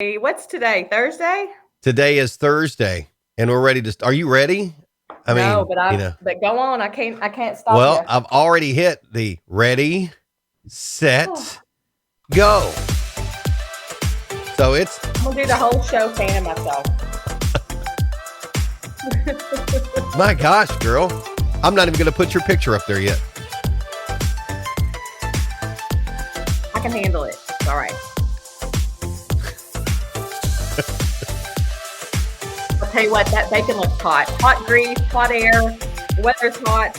What's today? Thursday? Today is Thursday, and we're ready to. Are you ready? I No, mean, but but go on. I can't stop well, you. I've already hit the ready, Oh, set, go. So it's I'm gonna do the whole show fanning myself. my gosh, girl. I'm not even going to put your picture up there yet. I can handle it. It's all right. I'll tell you what, that bacon looks hot. Hot grease, hot air. The weather's hot.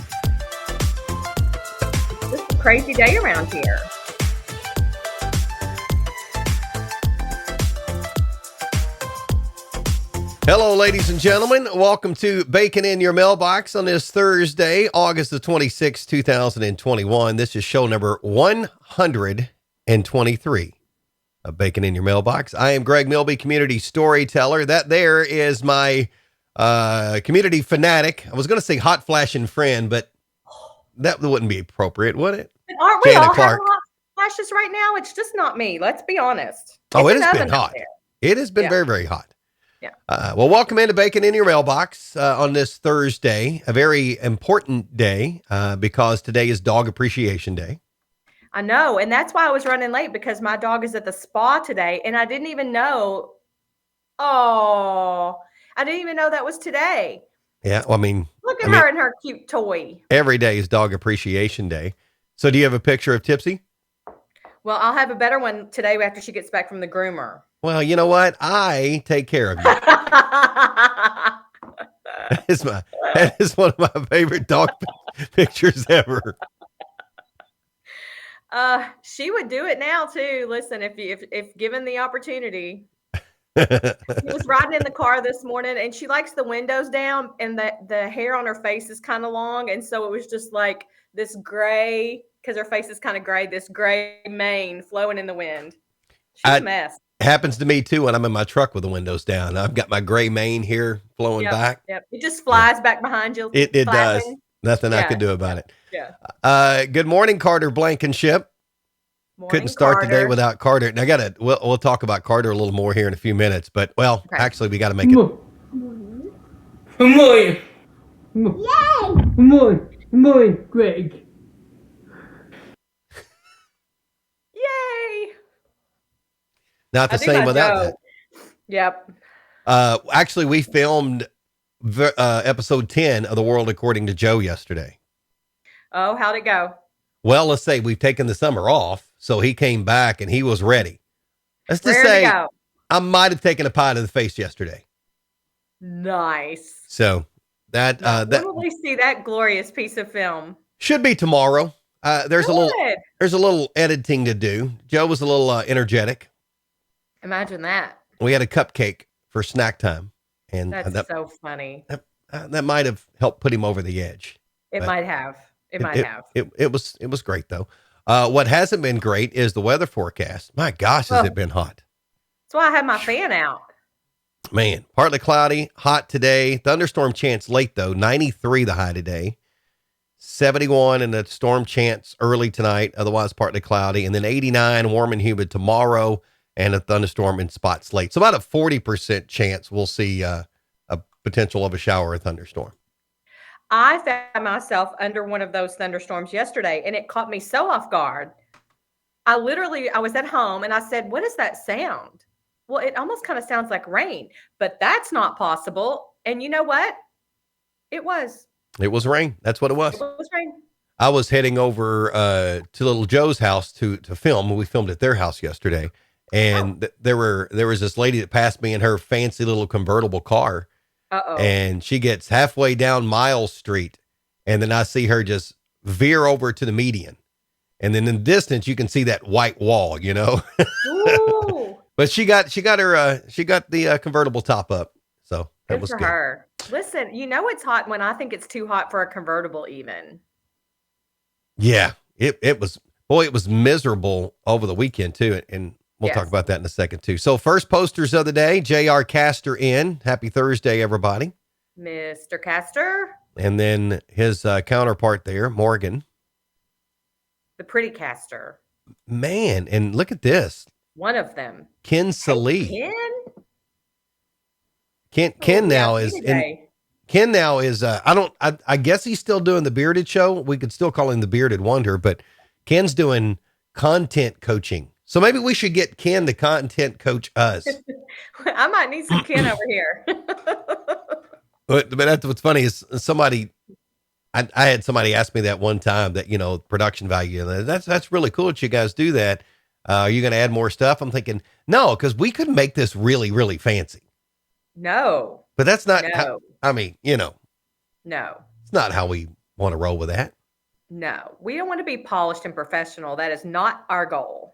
It's just a crazy day around here. Hello, ladies and gentlemen. Welcome to Bacon in Your Mailbox on this Thursday, August the 26th, 2021. This is show number 123 of Bacon in Your Mailbox. I am Greg Milby, community storyteller. That there is my community fanatic. I was going to say hot flashing friend, but that wouldn't be appropriate, would it? But aren't we Jana all having Clark. hot flashes right now? It's just not me. Let's be honest. Oh, It's it an has been oven out hot. there. It has been Yeah. very, very hot. Yeah. Well, welcome into Bacon in Your Mailbox on this Thursday, a very important day because today is Dog Appreciation Day. I know. And that's why I was running late, because my dog is at the spa today. And I didn't even know. Oh, I didn't even know that was today. Yeah, well, I mean, Look at her and her cute toy. every day is Dog Appreciation Day. So do you have a picture of Tipsy? Well, I'll have a better one today after she gets back from the groomer. Well, you know what? I take care of you. That is one of my favorite dog pictures ever. She would do it now too. Listen, if given the opportunity. She was riding in the car this morning, and she likes the windows down, and the hair on her face is kind of long, and so it was just like this gray, because her face is kind of gray, this gray mane flowing in the wind. She's a mess. Happens to me too when I'm in my truck with the windows down. I've got my gray mane here flowing back. Yep. It just flies back behind you. It does. Nothing I could do about it. Yeah. Good morning, Carter Blankenship. Morning, Couldn't start Carter. the day without Carter. And we'll talk about Carter a little more here in a few minutes, but actually we got to make it. Good morning. Good morning, Greg. Yay. Not the same without that. Yep. Actually, we filmed episode 10 of The World According to Joe yesterday. Oh, how'd it go? Well, let's say we've taken the summer off, so he came back and he was ready. Let's just Ready to say go. I might have taken a pie to the face yesterday. Nice. So that when will we see that glorious piece of film? should be tomorrow. There's Good. a little editing to do. Joe was a little energetic. Imagine that. We had a cupcake for snack time, and That's so funny. that might have helped put him over the edge. It might have. It might have. It was great though. What hasn't been great is the weather forecast. My gosh, has it been hot? That's why I had my fan out. Man, partly cloudy, hot today. Thunderstorm chance late though. 93 the high today. 71 and a storm chance early tonight. Otherwise partly cloudy, and then 89 warm and humid tomorrow, and a thunderstorm in spots late. So about a 40% chance we'll see a potential of a shower or thunderstorm. I found myself under one of those thunderstorms yesterday, and it caught me so off guard. I was at home and I said, "What is that sound?" Well, it almost kind of sounds like rain, but that's not possible. And you know what? It was. It was rain. That's what it was. It was rain. I was heading over to little Joe's house to film. We filmed at their house yesterday. And there was this lady that passed me in her fancy little convertible car. Uh-oh. And she gets halfway down Miles Street, and then I see her just veer over to the median. And then in the distance, you can see that white wall, you know. Ooh. But she got the convertible top up, so that Good was for good. her. Listen, you know it's hot when I think it's too hot for a convertible, even. Yeah, it was miserable over the weekend too, and we'll talk about that in a second too. So first posters of the day, J.R. Castor in. Happy Thursday, everybody. Mr. Castor. And then his counterpart there, Morgan. The pretty Castor. Man, and look at this. One of them. Ken Hey, Salee. Ken? Ken What we got now for you is in. today? Ken now is. I guess he's still doing the Bearded Show. We could still call him the Bearded Wonder, but Ken's doing content coaching. So maybe we should get Ken to content coach us. I might need some Ken over here. But that's what's funny is I had somebody ask me that one time that, production value. And that's really cool that you guys do that. Are you going to add more stuff? I'm thinking, no, because we could make this really, really fancy. No. But that's not, No. I mean, No. it's not how we want to roll with that. No. We don't want to be polished and professional. That is not our goal.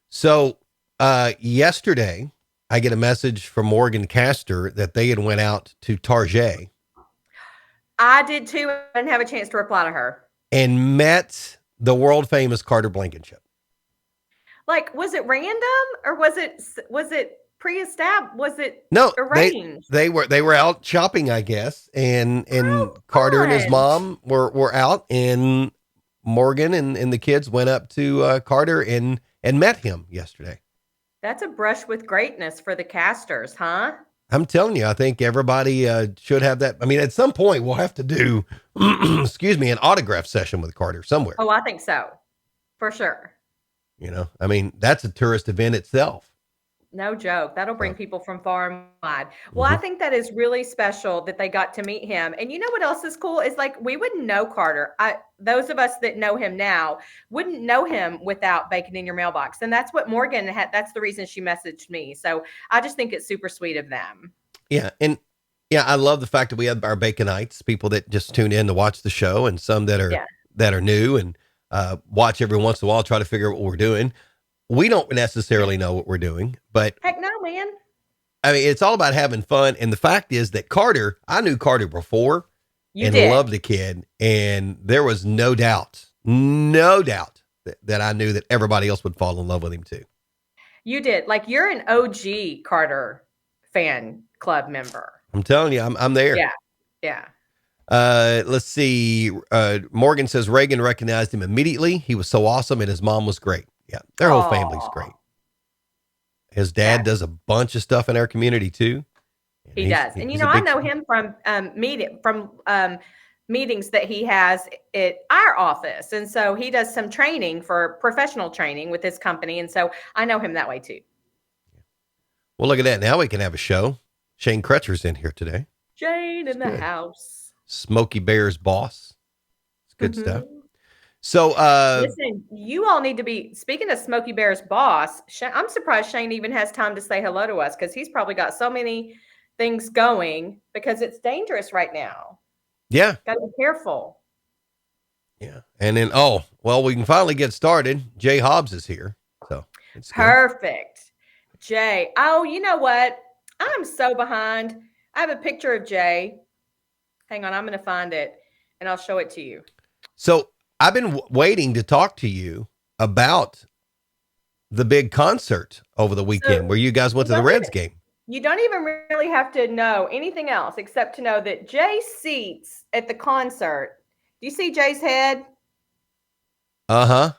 So yesterday, I get a message from Morgan Castor that they had went out to Target. I did too. I didn't have a chance to reply to her. And met the world famous Carter Blankenship. Like, was it random or was it pre-established? Was it arranged? They were out shopping, I guess. And Carter and his mom were out, and Morgan and the kids went up to Carter and met him yesterday. That's a brush with greatness for the Castors, huh? I'm telling you, I think everybody should have that. I mean, at some point we'll have to do, excuse me, an autograph session with Carter somewhere. Oh, I think so. For sure. I mean, that's a tourist event itself. No joke. That'll bring people from far and wide. Well, I think that is really special that they got to meet him. And you know what else is cool is like, we wouldn't know Carter. Those of us that know him now wouldn't know him without Bacon in Your Mailbox. And that's what Morgan had. That's the reason she messaged me. So I just think it's super sweet of them. Yeah. And I love the fact that we have our Baconites, people that just tune in to watch the show, and some that are new and watch every once in a while, try to figure out what we're doing. We don't necessarily know what we're doing, but heck no, man. I mean, it's all about having fun. And the fact is that Carter, I knew Carter before loved the kid. And there was no doubt that I knew that everybody else would fall in love with him too. You did. Like, you're an OG Carter fan club member. I'm telling you, I'm there. Yeah. Yeah. Let's see. Morgan says Reagan recognized him immediately. He was so awesome, and his mom was great. Yeah, their whole family's great. His dad does a bunch of stuff in our community too. He does, and I know him from meetings that he has at our office, and so he does some training for professional training with his company, and so I know him that way too. Well, look at that! Now we can have a show. Shane Crutcher's in here today. Shane in the house. Smokey Bear's boss. It's good stuff. So, listen, you all need to be, speaking of Smokey Bear's boss, I'm surprised Shane even has time to say hello to us, because he's probably got so many things going, because it's dangerous right now. Yeah. Got to be careful. Yeah. And then, we can finally get started. Jay Hobbs is here. So it's perfect. Good. Jay. Oh, you know what? I'm so behind. I have a picture of Jay. Hang on. I'm going to find it and I'll show it to you. So I've been waiting to talk to you about the big concert over the weekend where you guys went to the Reds game. You don't even really have to know anything else except to know that Jay's seats at the concert. Do you see Jay's head? Uh-huh.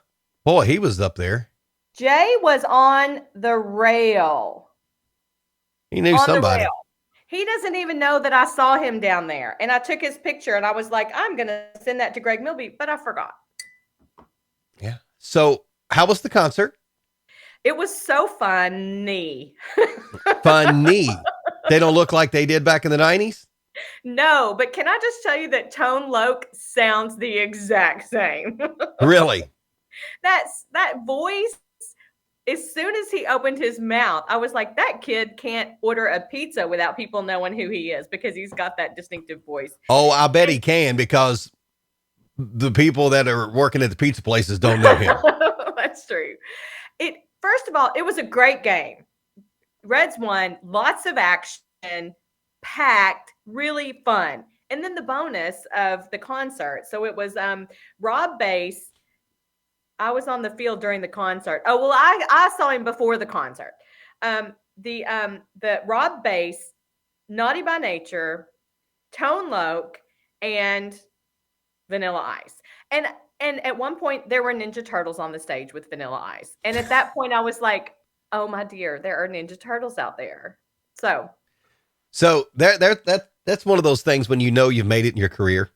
Boy, he was up there. Jay was on the rail. He knew somebody. He doesn't even know that I saw him down there. And I took his picture and I was like, I'm going to send that to Greg Milby, but I forgot. Yeah. So how was the concert? It was so funny. Funny. They don't look like they did back in the 90s? No, but can I just tell you that Tone Loc sounds the exact same? Really? That voice, as soon as he opened his mouth, I was like, that kid can't order a pizza without people knowing who he is, because he's got that distinctive voice. Oh, I bet he can, because the people that are working at the pizza places don't know him. That's true. First of all, it was a great game. Reds won, lots of action, packed, really fun. And then the bonus of the concert. So it was Rob Bass. I was on the field during the concert. Oh, well, I saw him before the concert. The Rob Bass, Naughty by Nature, Tone Loc, and Vanilla Ice. And at one point there were Ninja Turtles on the stage with Vanilla Ice. And at that point I was like, Oh my dear, there are Ninja Turtles out there. So So that's one of those things when you know you've made it in your career.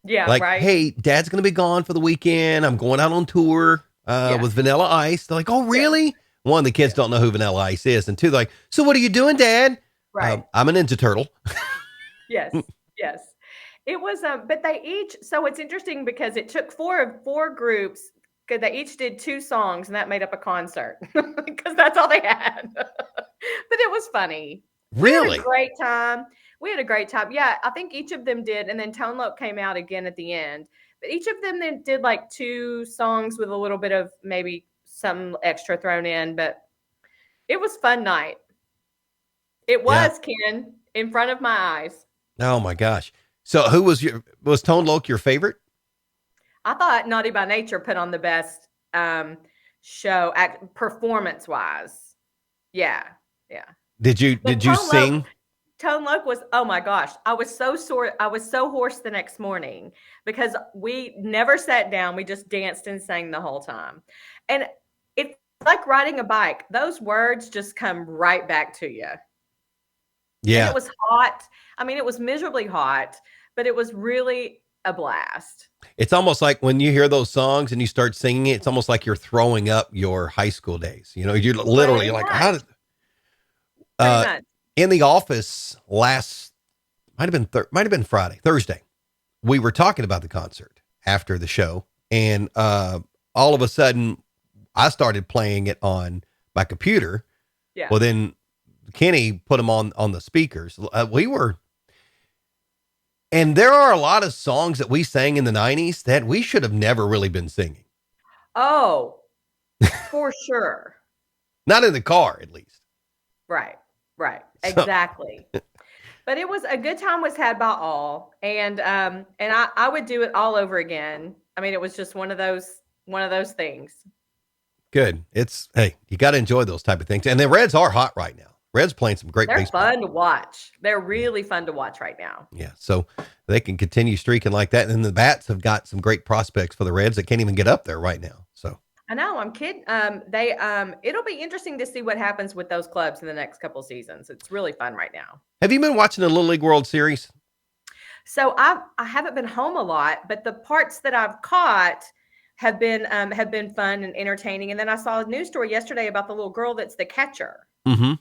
yeah, Like, right. hey, Dad's going to be gone for the weekend. I'm going out on tour Yeah, with Vanilla Ice. They're like, oh, yeah, really? One, the kids yeah. don't know who Vanilla Ice is, and two, they're like, so what are you doing, Dad? Right. I'm a Ninja Turtle. Yes, yes. It was, but they each. So it's interesting because it took four groups. Because they each did two songs, and that made up a concert because that's all they had. But it was funny. We had a Really? great time. We had a great time. Yeah, I think each of them did, and then Tone Loc came out again at the end. But each of them then did like two songs with a little bit of maybe some extra thrown in. But it was fun night. It Yeah. was, Ken, in front of my eyes. Oh my gosh. So who was Tone Loc your favorite? I thought Naughty by Nature put on the best show performance wise. Yeah, yeah. But Did you sing? Tone Loc was, oh my gosh, I was so sore. I was so hoarse the next morning because we never sat down. We just danced and sang the whole time. And it's like riding a bike. Those words just come right back to you. And it Yeah. was hot. I mean, it was miserably hot, but it was really a blast. It's almost like when you hear those songs and you start singing it, it's almost like you're throwing up your high school days. You know, you're literally Pretty like, much. how did, Pretty uh, much. in the office last, might have been Thursday. We were talking about the concert after the show. And, all of a sudden I started playing it on my computer. Yeah. Well, then Kenny put them on the speakers. And there are a lot of songs that we sang in the 90s that we should have never really been singing. Oh, for sure. Not in the car, at least. Right. Right. So, Exactly. But it was a good time was had by all. And I would do it all over again. I mean, it was just one of those things. good. Hey, you got to enjoy those type of things. And the Reds are hot right now. Reds playing some great They're baseball. fun to watch. They're really fun to watch right now. Yeah. So they can continue streaking like that. And then the Bats have got some great prospects for the Reds that can't even get up there right now. So I know, I'm kidding. It'll be interesting to see what happens with those clubs in the next couple of seasons. It's really fun right now. have you been watching the Little League World Series? So I haven't been home a lot, but the parts that I've caught have been fun and entertaining. And then I saw a news story yesterday about the little girl that's the catcher. Mm-hmm.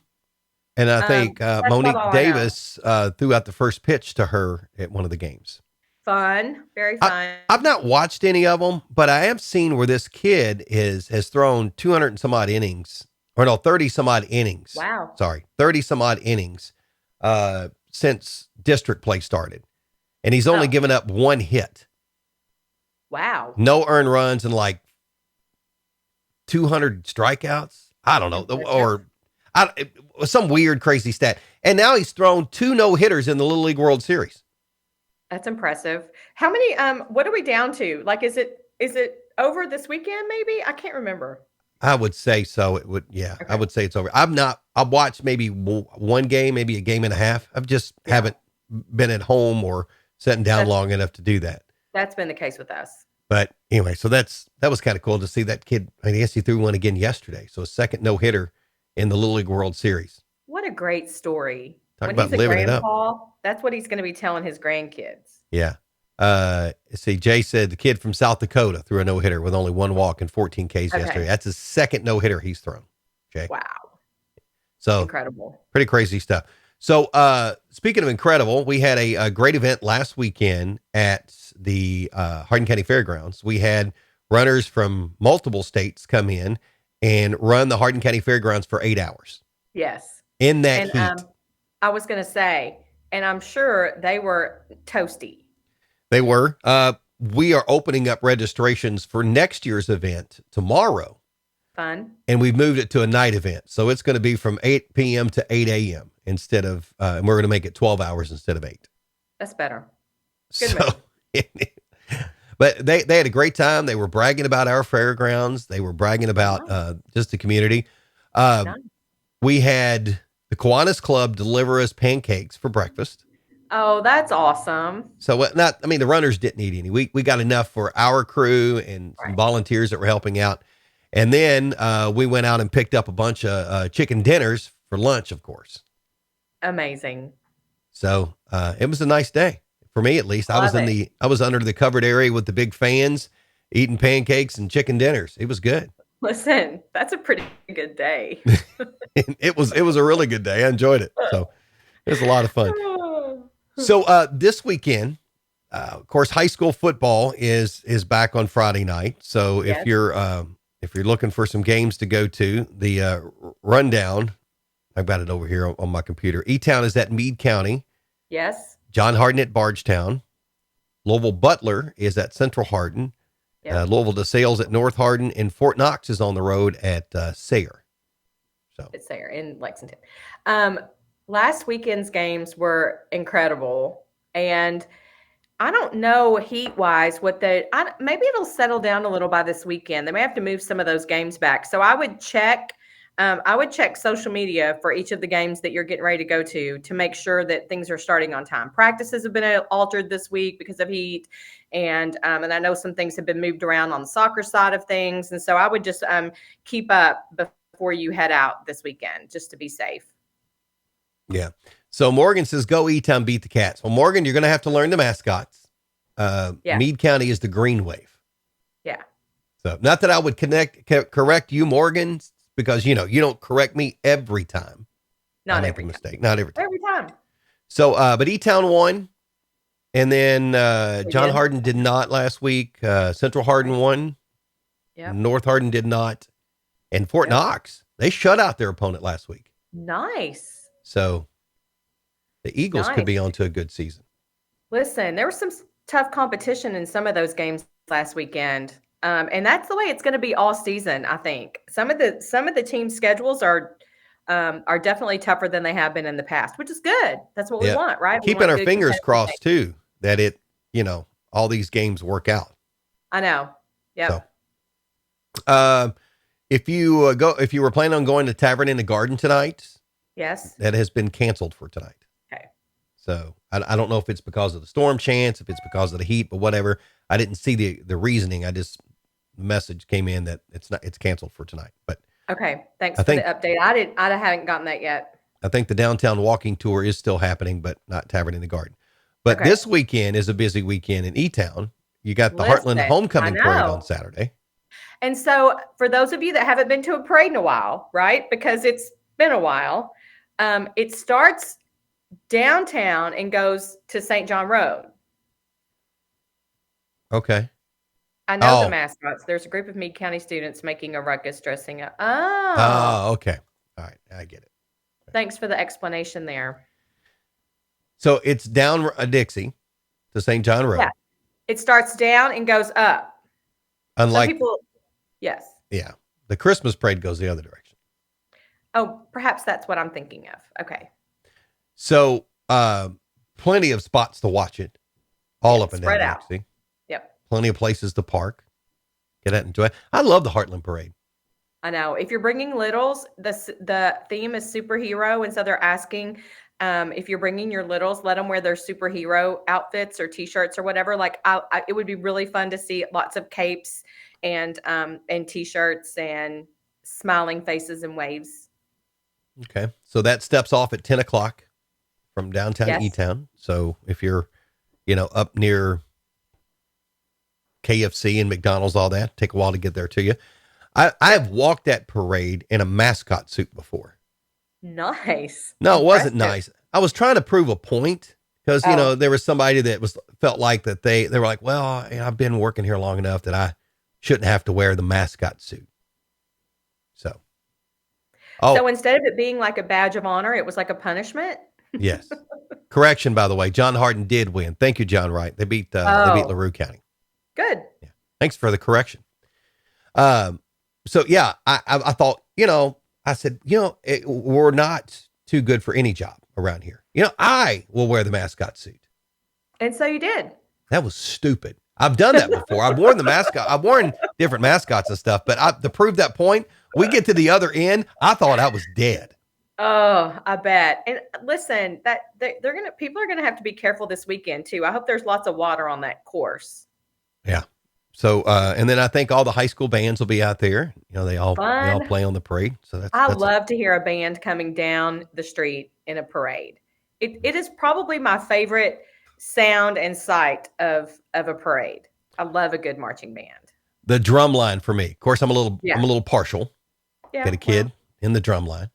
And I think That's about Monique all I know. Davis threw out the first pitch to her at one of the games. Fun, very fun. I've not watched any of them, but I have seen where this kid has thrown 200 and some odd innings, or no, 30 some odd innings. Wow. Sorry, 30 some odd innings since district play started. And he's only Oh. given up one hit, Wow. no earned runs, and like 200 strikeouts. I don't know. Impressive. It was some weird, crazy stat. And now he's thrown 2 no-hitters in the Little League World Series. That's impressive. How many what are we down to? Like is it over this weekend maybe? I can't remember. I would say so. It would, yeah. I Okay. would say it's over. I've watched maybe one game, maybe a game and a half. I've just Yeah. haven't been at home or sitting down That's long enough to do that. that's been the case with us. But anyway, so that was kind of cool to see that kid. I guess he threw one again yesterday. So a second no hitter in the Little League World Series. What a great story. Talk When about he's a living it up. grandpa, that's what he's going to be telling his grandkids. Yeah. See, Jay said the kid from South Dakota threw a no hitter with only one walk and 14 Ks Okay. yesterday. That's his second no hitter he's thrown. Jay. Wow. So Incredible. pretty crazy stuff. So, speaking of incredible, we had a great event last weekend at the Hardin County Fairgrounds. We had runners from multiple states come in and run the Hardin County Fairgrounds for 8 hours Yes. in that And heat. I was going to say, and I'm sure they were toasty. They were. We are opening up registrations for next year's event tomorrow, Fun. and we've moved it to a night event. So it's going to be from 8 p.m. to 8 a.m. instead of, and we're going to make it 12 hours instead of 8. That's better. Good So, but they had a great time. They were bragging about our fairgrounds. They were bragging about just the community. Nice. We had the Kiwanis Club deliver us pancakes for breakfast. Oh, that's awesome. So the runners didn't eat any. We got enough for our crew and some Right. volunteers that were helping out. And then we went out and picked up a bunch of chicken dinners for lunch, of course. Amazing. So it was a nice day for me, at least. I was I was under the covered area with the big fans, eating pancakes and chicken dinners. It was good. Listen, that's a pretty good day. It was a really good day. I enjoyed it. So it was a lot of fun. So this weekend, of course, high school football is back on Friday night. So Yes. if you're looking for some games to go to, the rundown, I've got it over here on my computer. E-Town is at Meade County. Yes. John Hardin at Bardstown. Louisville Butler is at Central Hardin. Yep. Louisville DeSales at North Hardin, and Fort Knox is on the road at Sayre. So It's there in Lexington. Last weekend's games were incredible, and I don't know heat wise maybe it'll settle down a little by this weekend. They may have to move some of those games back. So I would check. I would check social media for each of the games that you're getting ready to go to make sure that things are starting on time. Practices have been altered this week because of heat, and I know some things have been moved around on the soccer side of things. And so I would just keep up before you head out this weekend, just to be safe. yeah. So Morgan says, "Go E-Town, beat the Cats." Well, Morgan, you're going to have to learn the mascots. Yeah. Meade County is the Green Wave. Yeah. So not that I would correct you, Morgan, because you don't correct me every time. Not I make every a time. mistake. Not every time. Every time. So, but E-Town won, and then John did. Hardin did not last week. Central Hardin won. Yep. North Hardin did not, and Fort Yep. Knox, they shut out their opponent last week. Nice. So the Eagles could be on to a good season. Listen, there was some tough competition in some of those games last weekend. And that's the way it's going to be all season, I think. Some of the team schedules are definitely tougher than they have been in the past, which is good. That's what we want, right? Keeping our fingers crossed too, that all these games work out. I know. Yeah. So, if you were planning on going to Tavern in the Garden tonight, yes, that has been canceled for tonight. Okay. So I don't know if it's because of the storm chance, if it's because of the heat, but whatever. I didn't see the reasoning. The message came in that it's canceled for tonight. But okay, thanks for the update. I haven't gotten that yet. I think the downtown walking tour is still happening, but not Tavern in the Garden. But this weekend is a busy weekend in E-Town. You got the Heartland Homecoming Parade on Saturday. And so for those of you that haven't been to a parade in a while, right? Because it's been a while, it starts downtown and goes to St. John Road. Okay. I know the mascots. There's a group of Meade County students making a ruckus dressing up. Oh, okay. All right. I get it. Thanks for the explanation there. So it's down Dixie to St. John Road. Yeah. It starts down and goes up. Unlike some people, yes. Yeah. The Christmas parade goes the other direction. Oh, perhaps that's what I'm thinking of. Okay. So plenty of spots to watch it. All up and down Dixie. Yep. Plenty of places to park. Get out and enjoy it. I love the Heartland Parade. I know. If you're bringing littles, the theme is superhero. And so they're asking if you're bringing your littles, let them wear their superhero outfits or T-shirts or whatever. Like it would be really fun to see lots of capes and T-shirts and smiling faces and waves. Okay. So that steps off at 10 o'clock from downtown E-Town. So if you're, up near KFC and McDonald's, all that, take a while to get there to you. I have walked that parade in a mascot suit before. Nice. No, it wasn't nice. I was trying to prove a point because, there was somebody that felt like that they were like, well, I've been working here long enough that I shouldn't have to wear the mascot suit. So instead of it being like a badge of honor, it was like a punishment. Yes. Correction, by the way, John Hardin did win. Thank you, John Wright. They beat LaRue County. Good. Yeah. Thanks for the correction. So yeah, I thought, I said, we're not too good for any job around here. I will wear the mascot suit. And so you did. That was stupid. I've done that before. I've worn the mascot. I've worn different mascots and stuff, but to prove that point, we get to the other end. I thought I was dead. Oh, I bet. And listen, people are gonna have to be careful this weekend too. I hope there's lots of water on that course. Yeah. So, and then I think all the high school bands will be out there. They all Fun. play on the parade. So I that's love to hear a band coming down the street in a parade. It is probably my favorite sound and sight of a parade. I love a good marching band. the drum line for me. Of course, I'm a Yeah. little partial. Yeah. Got a kid in the drum line.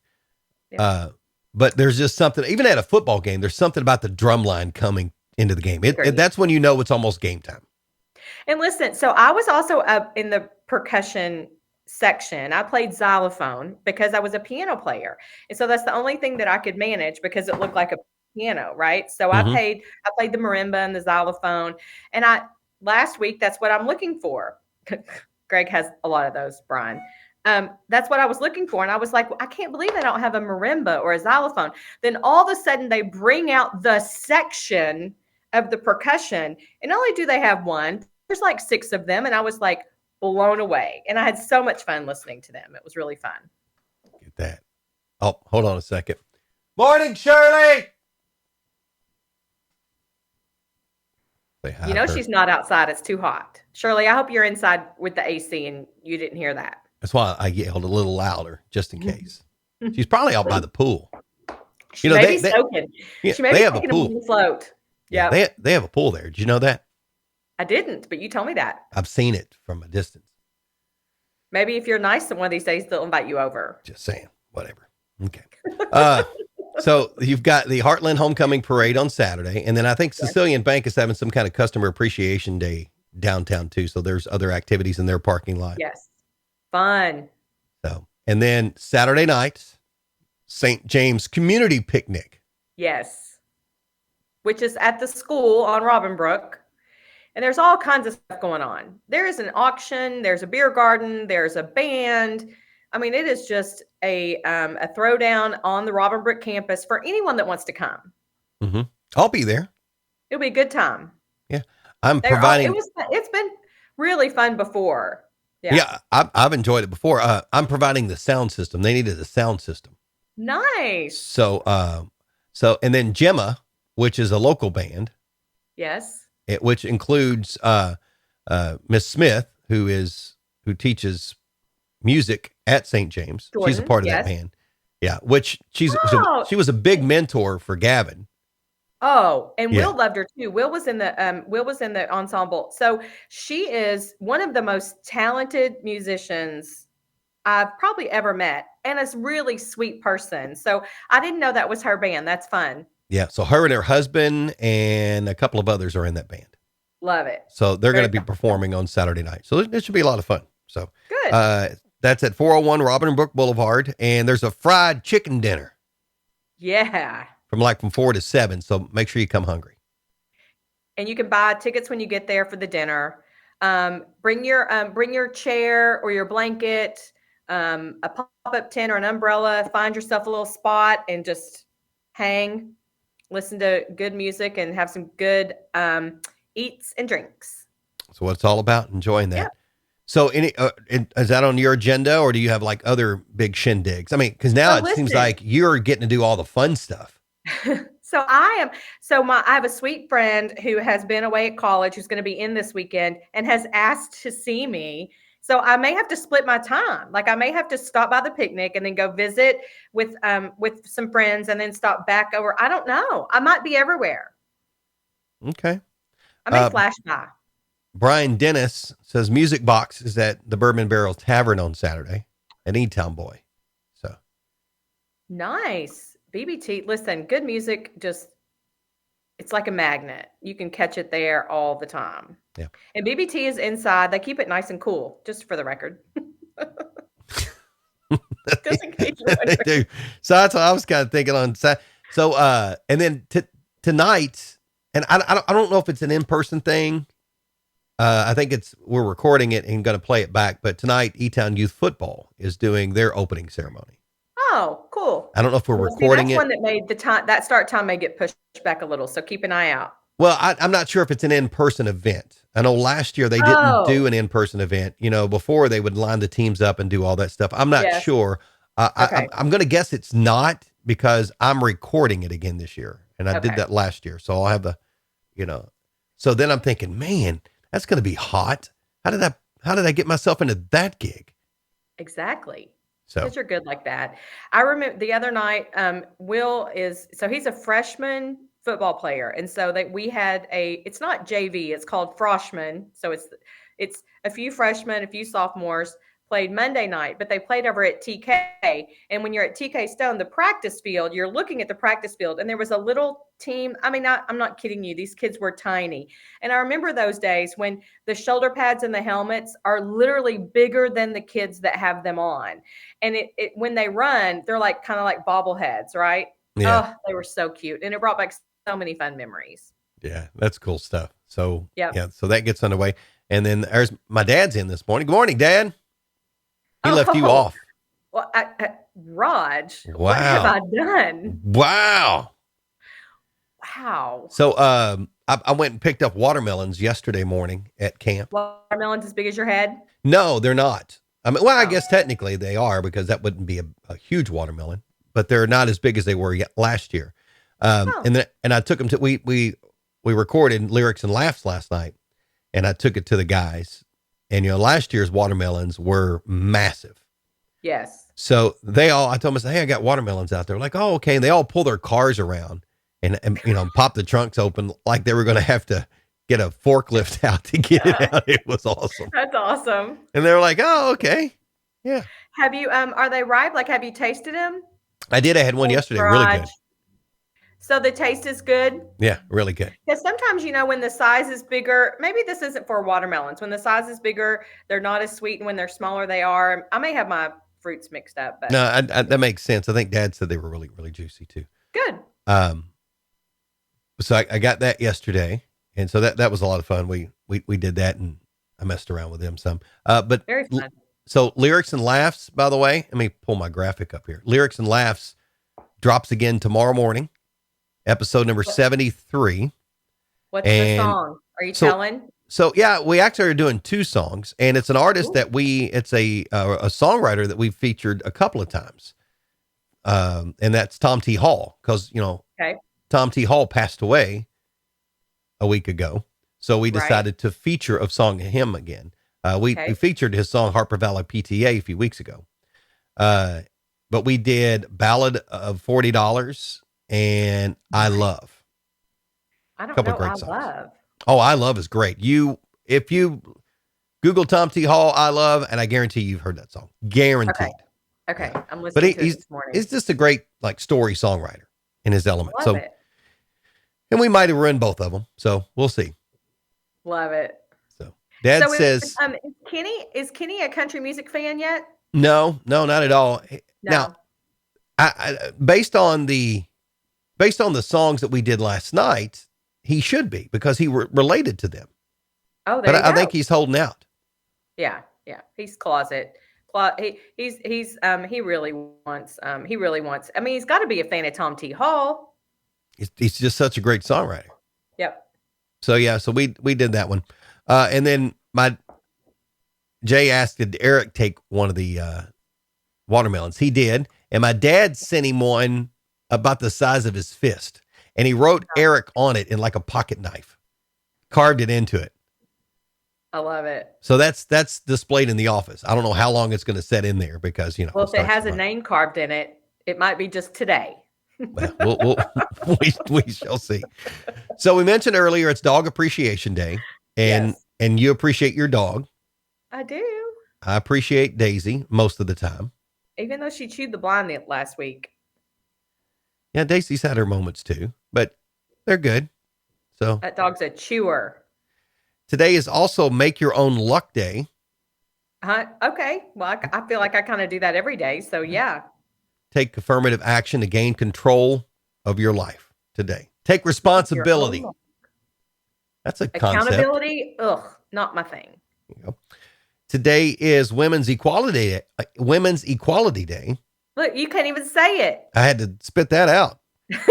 Yeah. But there's just something, even at a football game, there's something about the drum line coming into the game. That's when it's almost game time. And listen, so I was also up in the percussion section. I played xylophone because I was a piano player. And so that's the only thing that I could manage because it looked like a piano, right? So I played the marimba and the xylophone. And last week, that's what I'm looking for. Greg has a lot of those, Brian. That's what I was looking for. And I was like, well, I can't believe I don't have a marimba or a xylophone. Then all of a sudden they bring out the section of the percussion. And not only do they have one, there's like 6 of them. And I was like blown away. And I had so much fun listening to them. It was really fun. Get that. Oh, hold on a second. Morning, Shirley. She's not outside. It's too hot. Shirley, I hope you're inside with the AC and you didn't hear that. That's why I yelled a little louder, just in case. She's probably out by the pool. She may be soaking. She may be have a pool. Float. Yeah, they have a pool there. Did you know that? I didn't, but you told me that. I've seen it from a distance. Maybe if you're nice one of these days, they'll invite you over. Just saying. Whatever. Okay. So you've got the Heartland Homecoming Parade on Saturday, and then I think Sicilian Bank is having some kind of customer appreciation day downtown too. So there's other activities in their parking lot. Yes. Fun. So, and then Saturday night, St. James Community Picnic. Yes. Which is at the school on Robinbrook. And there's all kinds of stuff going on. There is an auction. There's a beer garden. There's a band. I mean, it is just a throwdown on the Robinbrook campus for anyone that wants to come. Mm-hmm. I'll be there. It'll be a good time. Yeah. Providing. It's been really fun before. Yeah. I've enjoyed it before. I'm providing the sound system. They needed a sound system. Nice. So, and then Gemma, which is a local band. Yes. Which includes Miss Smith, who teaches music at St. James. Jordan, she's a part of that band. Yeah, which she was a big mentor for Gavin. Oh, and Will loved her too. Will was in the ensemble. So she is one of the most talented musicians I've probably ever met, and a really sweet person. So I didn't know that was her band. That's fun. Yeah, so her and her husband and a couple of others are in that band. Love it. So they're going to be performing on Saturday night. So it should be a lot of fun. So good. That's at 401 Robinbrook Boulevard, and there's a fried chicken dinner. Yeah. From 4 to 7. So make sure you come hungry. And you can buy tickets when you get there for the dinner. Bring your chair or your blanket, a pop-up tent or an umbrella. Find yourself a little spot and just hang. Listen to good music and have some good eats and drinks. So what it's all about, enjoying that. Yeah. So is that on your agenda, or do you have other big shindigs? I mean, because now seems like you're getting to do all the fun stuff. So I have a sweet friend who has been away at college, who's going to be in this weekend and has asked to see me. So I may have to split my time. I may have to stop by the picnic and then go visit with some friends and then stop back over. I don't know. I might be everywhere. Okay. I may flash by. Brian Dennis says Music Box is at the Bourbon Barrel Tavern on Saturday at E-Town Boy. So nice. BBT. Listen, good music, it's like a magnet. You can catch it there all the time. Yeah. And BBT is inside. They keep it nice and cool, just for the record. Just in case you're wondering. They do. So that's what I was kind of thinking on. So, and then tonight, and I don't know if it's an in-person thing. I think we're recording it and going to play it back, but tonight E-Town Youth Football is doing their opening ceremony. Oh, cool. I don't know if we're recording that's one that made that start time may get pushed back a little. So keep an eye out. Well, I'm not sure if it's an in-person event. I know last year they didn't do an in-person event. Before they would line the teams up and do all that stuff. I'm not sure. Okay. I'm going to guess it's not, because I'm recording it again this year, and I did that last year. So I'll have so then I'm thinking, man, that's going to be hot. how did I get myself into that gig? Exactly. So Because you're good like that. I remember the other night, he's a freshman football player. And so that we had it's not JV, it's called freshman. So it's a few freshmen, a few sophomores played Monday night, but they played over at TK. And when you're at TK Stone, the practice field, you're looking at the practice field, and there was a little team. I mean, I'm not kidding you. These kids were tiny. And I remember those days when the shoulder pads and the helmets are literally bigger than the kids that have them on. And it when they run, they're like kind of like bobbleheads, right? yeah, Oh, they were so cute. And it brought back so many fun memories. yeah, that's cool stuff. So Yep. yeah, so that gets underway. And then there's my dad's in this morning. Good morning, Dad. He left you off. Well, Raj, Wow. what have I done? Wow. Wow. So I went and picked up watermelons yesterday morning at camp. Watermelons as big as your head? No, they're not. I mean, well, I Oh. guess technically they are, because that wouldn't be a huge watermelon, but they're not as big as they were last year. Oh. And I took them to, we recorded Lyrics and Laughs last night, and I took it to the guys, and last year's watermelons were massive. Yes. So I told them, I said, hey, I got watermelons out there. Like, oh, okay. And they all pull their cars around and pop the trunks open like they were going to have to get a forklift out to get it out. It was awesome. That's awesome. And they were like, oh, okay. Yeah. Have you, are they ripe? Like, have you tasted them? I did. I had one yesterday. Really good. So the taste is good? Yeah, really good. Because sometimes, when the size is bigger, maybe this isn't for watermelons. When the size is bigger, they're not as sweet. And when they're smaller, they are. I may have my fruits mixed up. But No, that makes sense. I think Dad said they were really, really juicy too. Good. So I got that yesterday. And so that was a lot of fun. We did that, and I messed around with them some. But very fun. So Lyrics and Laughs, by the way, let me pull my graphic up here. Lyrics and Laughs drops again tomorrow morning, episode number 73. What's the song? Are you telling? So yeah, we actually are doing 2 songs, and it's an artist that it's a songwriter that we've featured a couple of times. And that's Tom T. Hall, because, Tom T. Hall passed away a week ago. So we decided to feature a song of him again. We featured his song Harper Valley PTA a few weeks ago. But we did Ballad of $40 and I Love. I don't know. I Love. Oh, I Love is great. If you Google Tom T. Hall, I Love, and I guarantee you've heard that song. Guaranteed. Okay. I'm listening to it this morning. He's just a great story songwriter in his element. Love it. And we might have ruined both of them. So we'll see. Love it. So Dad says, is Kenny a country music fan yet? No, not at all. No. Now, I based on the songs that we did last night, he should be, because he related to them. Oh, there but you go. I think he's holding out. Yeah. He's closet. He really wants. I mean, he's got to be a fan of Tom T. Hall. He's just such a great songwriter. Yep. So yeah, so we did that one, and then Jay asked, did Eric take one of the watermelons? He did, and my dad sent him one about the size of his fist, and he wrote Eric on it in like a pocket knife, carved it into it. I love it. So that's displayed in the office. I don't know how long it's going to set in there, because well, if it has a name carved in it, it might be just today. Well, we shall see. So we mentioned earlier it's Dog Appreciation Day, and you appreciate your dog. I do. I appreciate Daisy most of the time, even though she chewed the blind last week. Yeah, Daisy's had her moments too, but they're good. So that dog's a chewer. Today is also Make Your Own Luck Day. Okay. Well, I feel like I kind of do that every day. So yeah. Take affirmative action to gain control of your life today. Take responsibility. That's a concept. Accountability. Ugh, not my thing. Today is Women's Equality Day. Look, you can't even say it. I had to spit that out.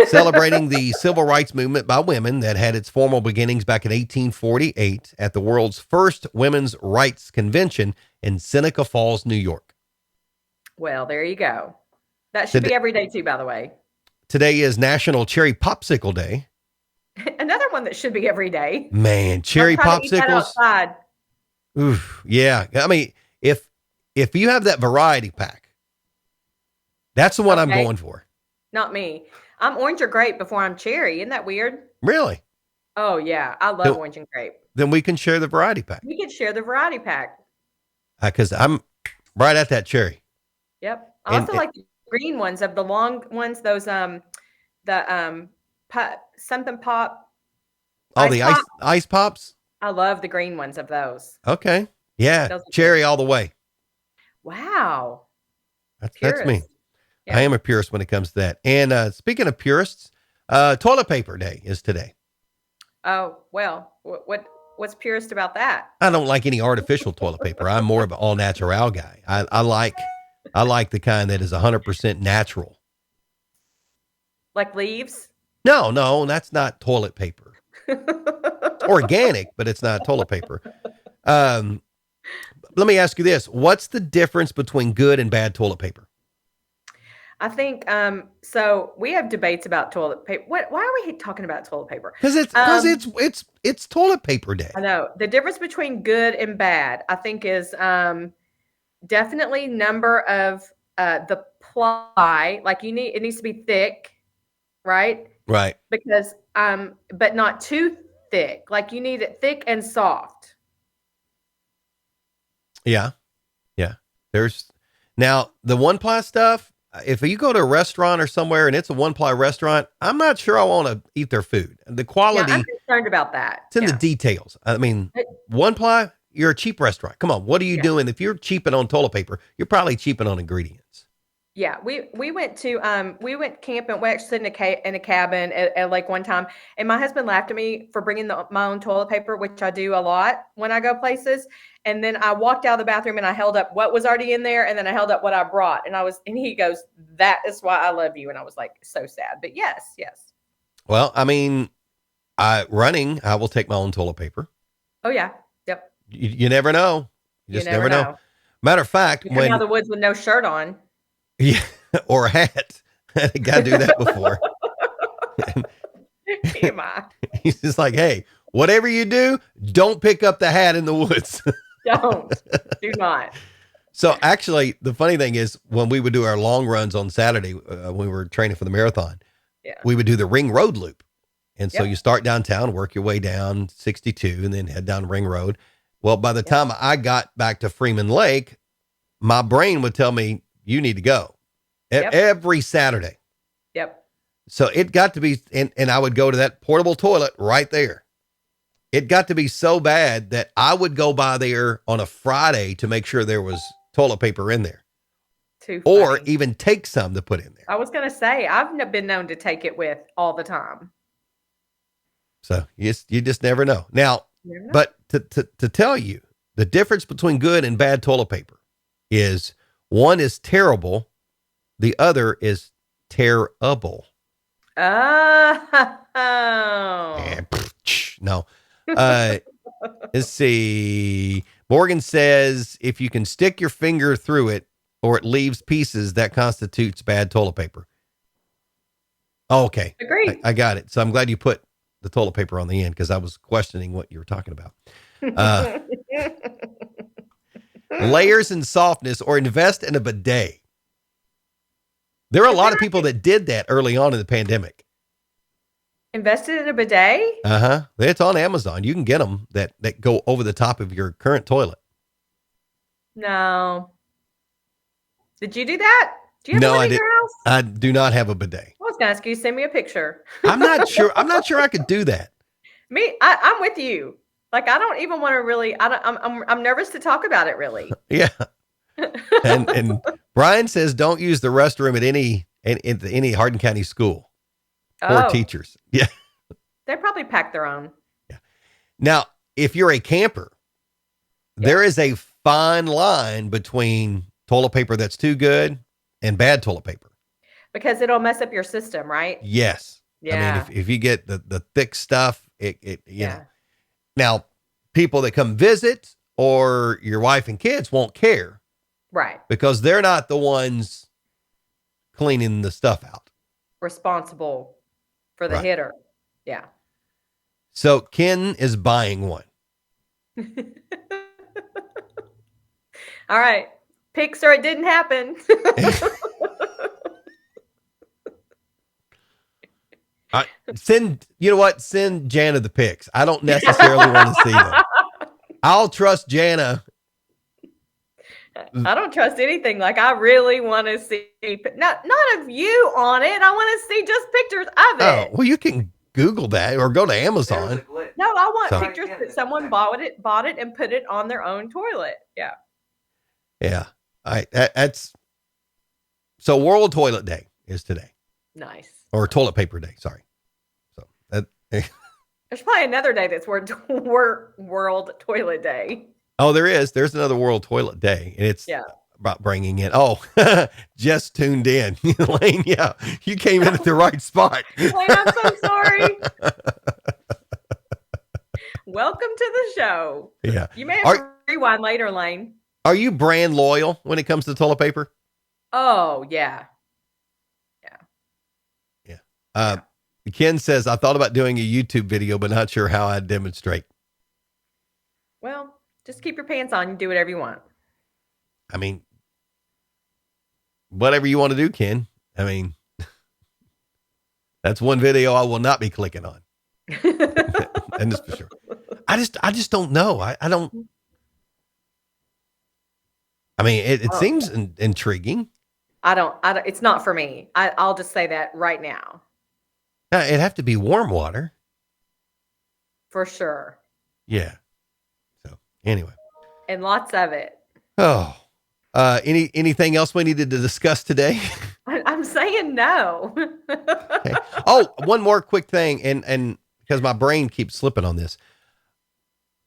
Celebrating the civil rights movement by women that had its formal beginnings back in 1848 at the world's first women's rights convention in Seneca Falls, New York. Well, there you go. That should be every day too, by the way. Today is National Cherry Popsicle Day. Another one that should be every day. Man, cherry popsicles. Oof, yeah. I mean, if you have that variety pack, that's the one I'm Okay. going for. Not me. I'm orange or grape before I'm cherry. Isn't that weird? Really? Oh yeah, I love Then, orange and grape. then we can share the variety pack We could share the variety pack. because I'm right at that cherry. Yep. I And, also like the green ones of the long ones. Those the pop, something pop all ice the pop. ice pops. I love the green ones of those. Okay. Yeah. Those are good. Cherry all the way. Wow. That's me. Purist. I Yeah. am a purist when it comes to that. And speaking of purists, toilet paper day is today. Oh well. What's purist about that? I don't like any artificial toilet paper. I'm more of an all natural guy. I like the kind that is 100% natural. Like leaves? No, that's not toilet paper. Organic, but it's not toilet paper. Um, let me ask you this: what's the difference between good and bad toilet paper? I think so we have debates about toilet paper. Why are we talking about toilet paper? Because it's toilet paper day. I know. The difference between good and bad, I think, is definitely number of the ply. Like it needs to be thick, right? Right. Because but not too thick. Like you need it thick and soft. Yeah. Yeah. There's now the one ply stuff. If you go to a restaurant or somewhere and it's a one ply restaurant, I'm not sure I want to eat their food. The Yeah, quality, I'm concerned about that. it's in the Yeah. details. I mean, It- one ply, you're a cheap restaurant. Come on. What are you Yeah. doing? If you're cheaping on toilet paper, you're probably cheaping on ingredients. Yeah, we went camping. We actually stayed in a cabin at like one time, and my husband laughed at me for bringing my own toilet paper, which I do a lot when I go places. And then I walked out of the bathroom and I held up what was already in there, and then I held up what I brought, and he goes, "That is why I love you." And I was like, so sad, but yes, yes. Well, I mean, I will take my own toilet paper. Oh yeah, yep. You never know. You You just never never know. know. Matter of fact, You come out of the woods with no shirt on. yeah, or a hat. I got to do that before. Am I? He's just like, hey, whatever you do, don't pick up the hat in the woods. Do not. So actually, the funny thing is when we would do our long runs on Saturday, when we were training for the marathon, Yeah. we would do the ring road loop. And so Yep. you start downtown, work your way down 62 and then head down Ring Road. Well, by the time I got back to Freeman Lake, my brain would tell me, you need to go Yep. every Saturday. Yep. So it got to be, and I would go to that portable toilet right there. It got to be so bad that I would go by there on a Friday to make sure there was toilet paper in there, Too or funny. even take some to put in there. I was going to say, been known to take it with all the time. So you just never know. Now, You never know. but to tell you the difference between good and bad toilet paper is one is terrible, the other is terrible. Oh. No. Let's see. Morgan says if you can stick your finger through it or it leaves pieces, that constitutes bad toilet paper. Oh, okay. Agreed. I got it. So I'm glad you put the toilet paper on the end because I was questioning what you were talking about. Layers and softness or invest in a bidet. There are a lot of people that did that early on in the pandemic. Invested in a bidet? It's on Amazon. You can get them that go over the top of your current toilet. No. Did you do that? Do you have No, one I in did. your house? I do not have a bidet. I was going to ask you to send me a picture. I'm not sure I could do that. I'm with you. Like, I don't even want to really, I'm nervous to talk about it really. Yeah. And Brian says, don't use the restroom at any Hardin County school or teachers. Yeah. They probably pack their own. Yeah. Now, if you're a camper, there is a fine line between toilet paper that's too good and bad toilet paper. Because it'll mess up your system, right? Yes. Yeah. I mean, if you get the thick stuff, you know. Now, people that come visit or your wife and kids won't care. Right. Because they're not the ones cleaning the stuff out. Responsible for the hitter. Yeah. So Ken is buying one. All right. Pics or it didn't happen. You know what? Send Jana the pics. I don't necessarily want to see them. I'll trust Jana. I don't trust anything. Like, I really want to see, not of you on it. I want to see just pictures of Oh, it. well, you can Google that or go to Amazon. No, I want So- pictures that someone bought it and put it on their own toilet. Yeah. Yeah. All right. That's so World Toilet Day is today, Nice. or Toilet Paper Day. Sorry. So that. There's probably another day that's World Toilet Day. Oh, there is. There's another World Toilet Day, and it's about bringing in. Oh, just tuned in, Elaine. Yeah, you came in at the right spot. Lane, I'm so sorry. Welcome to the show. Yeah. You may have to rewind later, Lane. Are you brand loyal when it comes to toilet paper? Oh, yeah. Yeah. Ken says, I thought about doing a YouTube video, but not sure how I'd demonstrate. Well, just keep your pants on and do whatever you want. I mean, whatever you want to do, Ken. I mean, that's one video I will not be clicking on. And that's for sure. I just don't know. I don't. I mean, it seems intriguing. I don't, it's not for me. I'll just say that right now. It'd have to be warm water. For sure. Yeah. So anyway. And lots of it. Oh, anything else we needed to discuss today? I'm saying no. Okay. Oh, one more quick thing. And because my brain keeps slipping on this,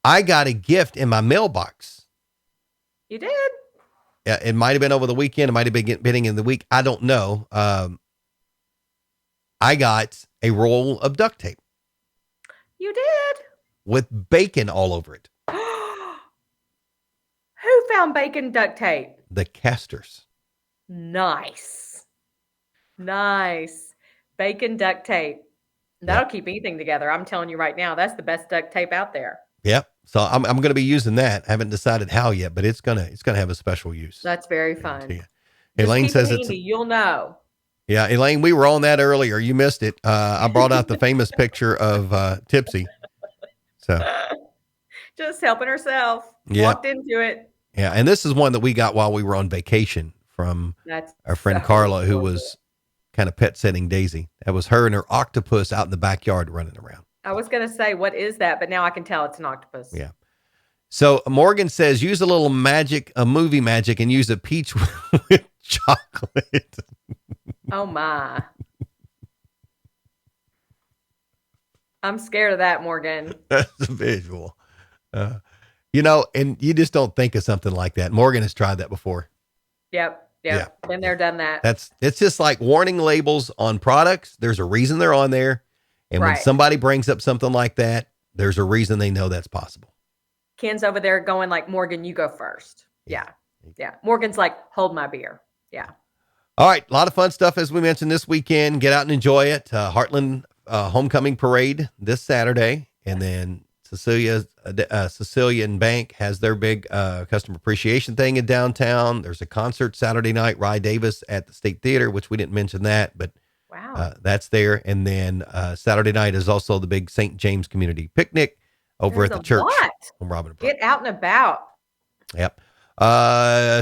I got a gift in my mailbox. You did? Yeah. It might've been over the weekend. It might've been beginning in the week. I don't know. I got a roll of duct tape. You did? With bacon all over it. Who found bacon duct tape? The Casters. Nice. Bacon duct tape. That'll keep anything together. I'm telling you right now, that's the best duct tape out there. Yep. So I'm going to be using that. I haven't decided how yet, but it's going to have a special use. That's very fun. Elaine says it's you'll know. Yeah, Elaine, we were on that earlier. You missed it. I brought out the famous picture of Tipsy. So just helping herself. Yep. Walked into it. Yeah, and this is one that we got while we were on vacation from our friend Carla, who was kind of pet sitting Daisy. That was her and her octopus out in the backyard running around. I was going to say, what is that? But now I can tell it's an octopus. Yeah. So Morgan says, use a little magic, a movie magic, and use a peach with chocolate. Oh my. I'm scared of that, Morgan. That's a visual. And you just don't think of something like that. Morgan has tried that before. Yep. Yeah. Been there, done that. It's just like warning labels on products. There's a reason they're on there. And when somebody brings up something like that, there's a reason they know that's possible. Ken's over there going like, Morgan, you go first. Yeah. Morgan's like, hold my beer. Yeah. All right. A lot of fun stuff, as we mentioned, this weekend. Get out and enjoy it. Heartland Homecoming Parade this Saturday. And then Sicilian Bank has their big customer appreciation thing in downtown. There's a concert Saturday night, Rye Davis at the State Theater, which we didn't mention that, but wow, that's there. And then Saturday night is also the big St. James Community Picnic over at the church. On Robin Brook. Get out and about. Yep.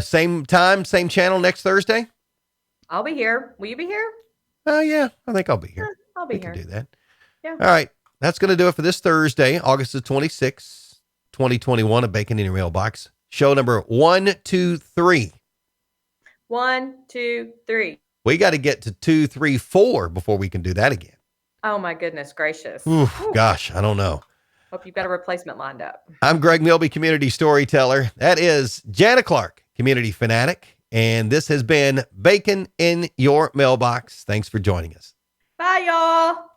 Same time, same channel next Thursday. I'll be here. Will you be here? Oh yeah, I think I'll be here. I'll be We here. can do that. Yeah. All right. That's going to do it for this Thursday, August the 26th, 2021, a Bacon in Your Mailbox. Show number 123. 1, 2, 3. We got to get to 2, 3, 4 before we can do that again. Oh my goodness gracious. Oof, gosh, I don't know. Hope you've got a replacement lined up. I'm Greg Milby, community storyteller. That is Jana Clark, community fanatic. And this has been Bacon in Your Mailbox. Thanks for joining us. Bye, y'all.